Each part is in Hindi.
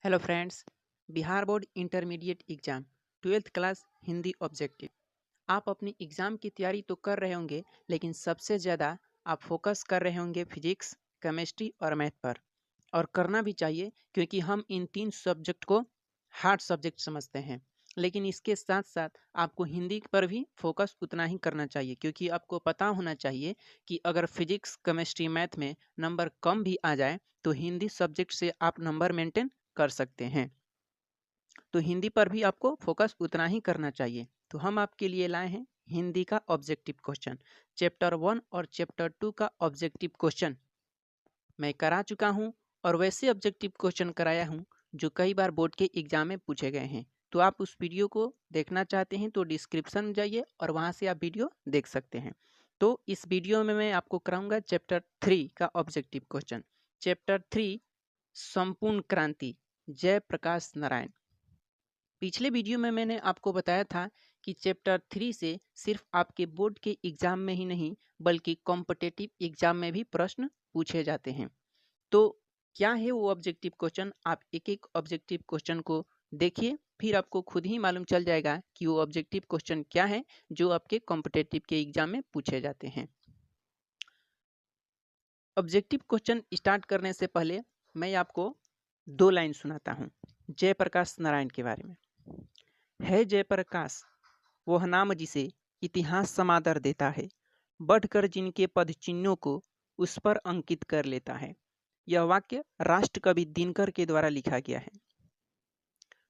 Hello friends. Bihar board intermediate exam 12th class Hindi objective. आप अपनी एग्ज़ाम की तैयारी तो कर रहे होंगे, लेकिन सबसे ज़्यादा आप फोकस कर रहे होंगे फिजिक्स, केमिस्ट्री और मैथ पर। और करना भी चाहिए, क्योंकि हम इन तीन सब्जेक्ट को हार्ड सब्जेक्ट समझते हैं। लेकिन इसके साथ साथ आपको हिंदी पर भी फोकस उतना ही करना चाहिए, क्योंकि आपको पता होना चाहिए कि अगर फिजिक्स, केमिस्ट्री, मैथ में नंबर कम भी आ जाए तो हिंदी सब्जेक्ट से आप नंबर मेंटेन कर सकते हैं। तो हिंदी पर भी आपको फोकस उतना ही करना चाहिए। तो हम आपके लिए लाए हैं हिंदी का ऑब्जेक्टिव क्वेश्चन। चैप्टर 1 और चैप्टर 2 का ऑब्जेक्टिव क्वेश्चन मैं करा चुका हूं, और वैसे ऑब्जेक्टिव क्वेश्चन कराया हूं जो कई बार बोर्ड के एग्जाम में पूछे गए हैं। तो आप उस वीडियो को देखना चाहते हैं तो डिस्क्रिप्शन में जाइए और वहां से आप वीडियो देख सकते हैं। तो इस वीडियो में मैं आपको कराऊंगा चैप्टर 3 का ऑब्जेक्टिव क्वेश्चन। चैप्टर 3 संपूर्ण क्रांति, जयप्रकाश नारायण। पिछले वीडियो में मैंने आपको बताया था कि चैप्टर 3 से सिर्फ आपके बोर्ड के एग्जाम में ही नहीं, बल्कि कॉम्पिटिटिव एग्जाम में भी प्रश्न पूछे जाते हैं। तो क्या है वो ऑब्जेक्टिव क्वेश्चन, आप एक एक ऑब्जेक्टिव क्वेश्चन को देखिए, फिर आपको खुद ही मालूम चल जाएगा कि वो ऑब्जेक्टिव क्वेश्चन क्या है जो आपके कॉम्पिटिटिव के एग्जाम में पूछे जाते हैं। ऑब्जेक्टिव क्वेश्चन स्टार्ट करने से पहले मैं आपको दो लाइन सुनाता हूँ जयप्रकाश नारायण के बारे में। है जयप्रकाश वह नाम जिसे इतिहास समादर देता है, बढ़कर जिनके पद चिन्हों को उस पर अंकित कर लेता है। यह वाक्य राष्ट्र कवि दिनकर के द्वारा लिखा गया है।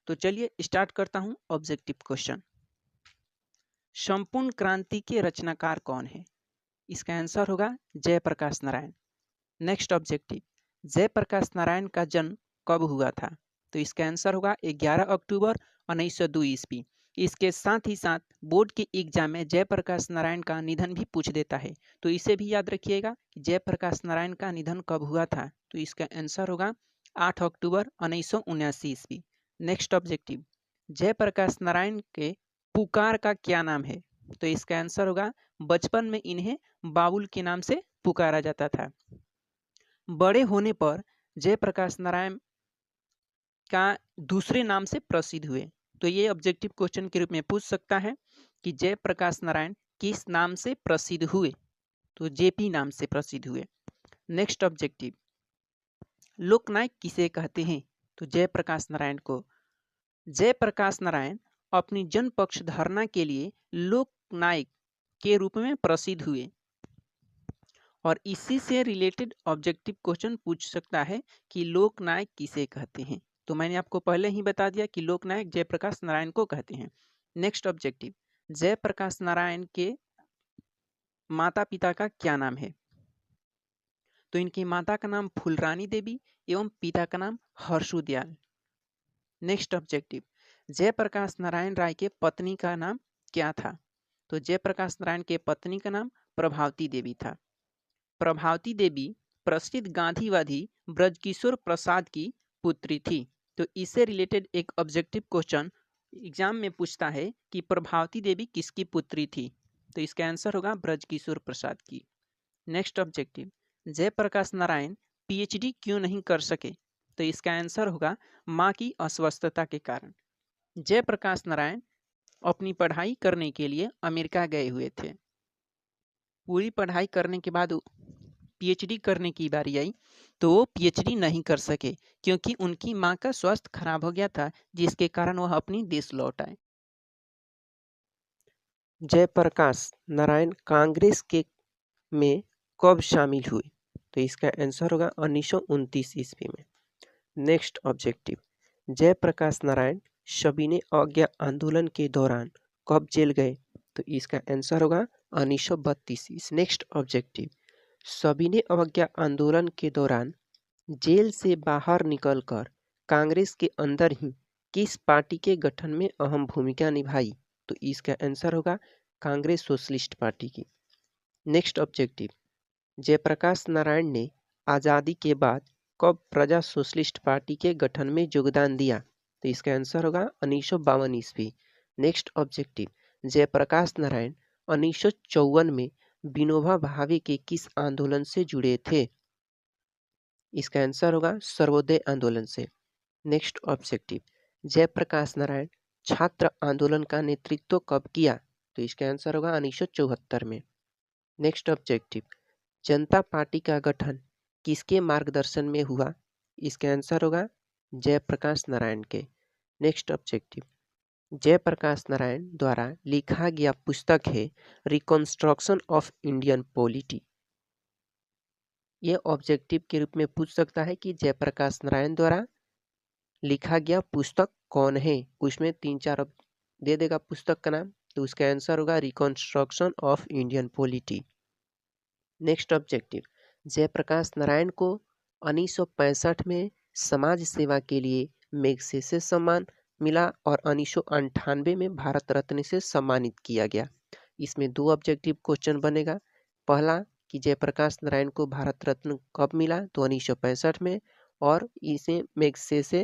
तो चलिए स्टार्ट करता हूं ऑब्जेक्टिव क्वेश्चन। संपूर्ण क्रांति के रचनाकार कौन है? इसका आंसर होगा जयप्रकाश नारायण। नेक्स्ट ऑब्जेक्टिव, जयप्रकाश नारायण का जन्म कब हुआ था? तो इसका आंसर होगा 11 अक्टूबर 1902 ईस्वी। इसके साथ ही साथ बोर्ड के एग्जाम में जयप्रकाश नारायण का निधन भी पूछ देता है, तो इसे भी याद रखिएगा कि जयप्रकाश नारायण का निधन कब हुआ था। तो इसका आंसर होगा 8 अक्टूबर 1979 ईस्वी। नेक्स्ट ऑब्जेक्टिव, जयप्रकाश नारायण के पुकार का क्या नाम है? तो इसका आंसर होगा बचपन में इन्हें बाबुल के नाम से पुकारा जाता था। बड़े होने पर जयप्रकाश नारायण का दूसरे नाम से प्रसिद्ध हुए। तो ये ऑब्जेक्टिव क्वेश्चन के रूप में पूछ सकता है कि जयप्रकाश नारायण किस नाम से प्रसिद्ध हुए? तो जेपी नाम से प्रसिद्ध हुए। नेक्स्ट ऑब्जेक्टिव, लोकनायक किसे कहते हैं? तो जयप्रकाश नारायण को। जयप्रकाश नारायण अपनी जन पक्ष धारणा के लिए लोकनायक के रूप में प्रसिद्ध हुए। और इसी से रिलेटेड ऑब्जेक्टिव क्वेश्चन पूछ सकता है कि लोकनायक किसे कहते हैं। तो मैंने आपको पहले ही बता दिया कि लोकनायक जयप्रकाश नारायण को कहते हैं। नेक्स्ट ऑब्जेक्टिव, जयप्रकाश नारायण के माता पिता का क्या नाम है? तो इनकी माता का नाम फूलरानी देवी एवं पिता का नाम हर्षु दयाल। नेक्स्ट ऑब्जेक्टिव, जयप्रकाश नारायण राय के पत्नी का नाम क्या था? तो जयप्रकाश नारायण के पत्नी का नाम प्रभावती देवी था। प्रभावती देवी प्रसिद्ध गांधीवादी ब्रजकिशोर प्रसाद की पुत्री थी। तो इससे रिलेटेड एक ऑब्जेक्टिव क्वेश्चन एग्जाम में पूछता है कि प्रभावती देवी किसकी पुत्री थी? तो इसका आंसर होगा ब्रजकिशोर प्रसाद की। Next objective, Jayaprakash Narayan PhD क्यों नहीं कर सके? तो इसका आंसर होगा मां की अस्वस्थता के कारण। जयप्रकाश नारायण अपनी पढ़ाई करने के लिए अमेरिका गए हुए थे। पूरी पढ़ाई करने के बाद पीएचडी करने की बारी आई तो वो पीएचडी नहीं कर सके, क्योंकि उनकी मां का स्वास्थ्य खराब हो गया था, जिसके कारण वह अपनी देश लौट आए। जयप्रकाश नारायण कांग्रेस के में कब शामिल हुए? तो इसका आंसर होगा 1929 ईस्वी में। नेक्स्ट ऑब्जेक्टिव, जयप्रकाश नारायण सविनय अवज्ञा आंदोलन के दौरान कब जेल गए? तो इसका आंसर होगा 1932। नेक्स्ट ऑब्जेक्टिव, सविनय अवज्ञा आंदोलन के दौरान जेल से बाहर निकलकर कांग्रेस के अंदर ही किस पार्टी के गठन में अहम भूमिका निभाई? तो इसका आंसर होगा कांग्रेस सोशलिस्ट पार्टी की। नेक्स्ट ऑब्जेक्टिव, जयप्रकाश नारायण ने आज़ादी के बाद कब प्रजा सोशलिस्ट पार्टी के गठन में योगदान दिया? तो इसका आंसर होगा 1952 ईस्वी। नेक्स्ट ऑब्जेक्टिव, जयप्रकाश नारायण 1954 में विनोबा भावे के किस आंदोलन से जुड़े थे? इसका आंसर होगा सर्वोदय आंदोलन से। नेक्स्ट ऑब्जेक्टिव, जयप्रकाश नारायण छात्र आंदोलन का नेतृत्व कब किया? तो इसका आंसर होगा 1974 में। नेक्स्ट ऑब्जेक्टिव, जनता पार्टी का गठन किसके मार्गदर्शन में हुआ? इसका आंसर होगा जयप्रकाश नारायण के। नेक्स्ट ऑब्जेक्टिव, जयप्रकाश नारायण द्वारा लिखा गया पुस्तक है रिकॉन्स्ट्रक्शन ऑफ इंडियन पॉलिटी। ये ऑब्जेक्टिव के रूप में पूछ सकता है कि जयप्रकाश नारायण द्वारा लिखा गया पुस्तक कौन है। उसमें 3-4 दे देगा पुस्तक का नाम, तो उसका आंसर होगा reconstruction of Indian polity. Next objective, Jayaprakash Narayan को 1965 में समाज सेवा के लिए मैग्सेसे सम्मान मिला और 1998 में भारत रत्न से सम्मानित किया गया। इसमें 2 ऑब्जेक्टिव क्वेश्चन बनेगा। पहला कि जयप्रकाश नारायण को भारत रत्न कब मिला? तो 1965 में। और इसे मैग्सेसे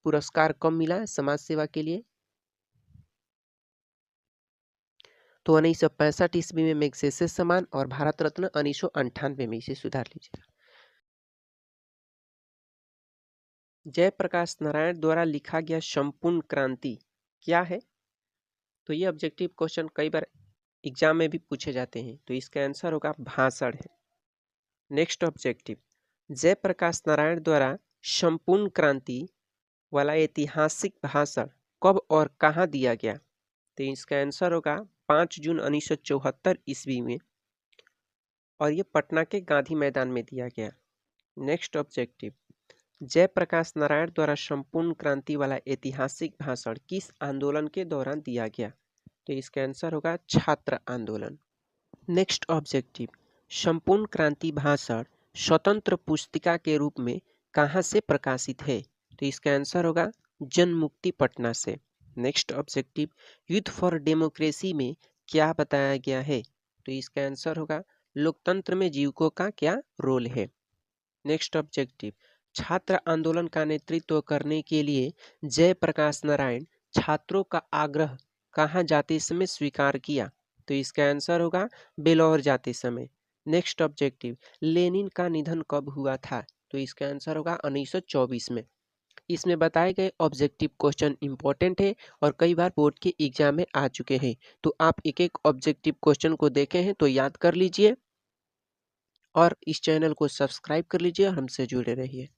पुरस्कार कब मिला समाज सेवा के लिए? तो 1965 ईस्वी में मैग्सेसे सम्मान और भारत रत्न 1998 में। इसे सुधार लीजिएगा। जयप्रकाश नारायण द्वारा लिखा गया संपूर्ण क्रांति क्या है? तो ये ऑब्जेक्टिव क्वेश्चन कई बार एग्जाम में भी पूछे जाते हैं, तो इसका आंसर होगा भाषण है। नेक्स्ट ऑब्जेक्टिव, जयप्रकाश नारायण द्वारा संपूर्ण क्रांति वाला ऐतिहासिक भाषण कब और कहाँ दिया गया? तो इसका आंसर होगा 5 जून 1974 ईस्वी में, और ये पटना के गांधी मैदान में दिया गया। नेक्स्ट ऑब्जेक्टिव, जयप्रकाश नारायण द्वारा संपूर्ण क्रांति वाला ऐतिहासिक भाषण किस आंदोलन के दौरान दिया गया? तो इसका आंसर होगा छात्र आंदोलन। नेक्स्ट ऑब्जेक्टिव, संपूर्ण क्रांति भाषण स्वतंत्र पुस्तिका के रूप में कहाँ से प्रकाशित है? तो इसका आंसर होगा जनमुक्ति पटना से। नेक्स्ट ऑब्जेक्टिव, युद्ध फॉर डेमोक्रेसी में क्या बताया गया है? तो इसका आंसर होगा लोकतंत्र में जीवकों का क्या रोल है। नेक्स्ट ऑब्जेक्टिव, छात्र आंदोलन का नेतृत्व करने के लिए जयप्रकाश नारायण छात्रों का आग्रह कहाँ जाते समय स्वीकार किया? तो इसका आंसर होगा बेलौर जाते समय। नेक्स्ट ऑब्जेक्टिव, लेनिन का निधन कब हुआ था? तो इसका आंसर होगा 1924 में। इसमें बताए गए ऑब्जेक्टिव क्वेश्चन इंपॉर्टेंट है और कई बार बोर्ड के एग्जाम में आ चुके हैं, तो आप एक एक ऑब्जेक्टिव क्वेश्चन को देखे हैं तो याद कर लीजिए और इस चैनल को सब्सक्राइब कर लीजिए और हमसे जुड़े रहिए।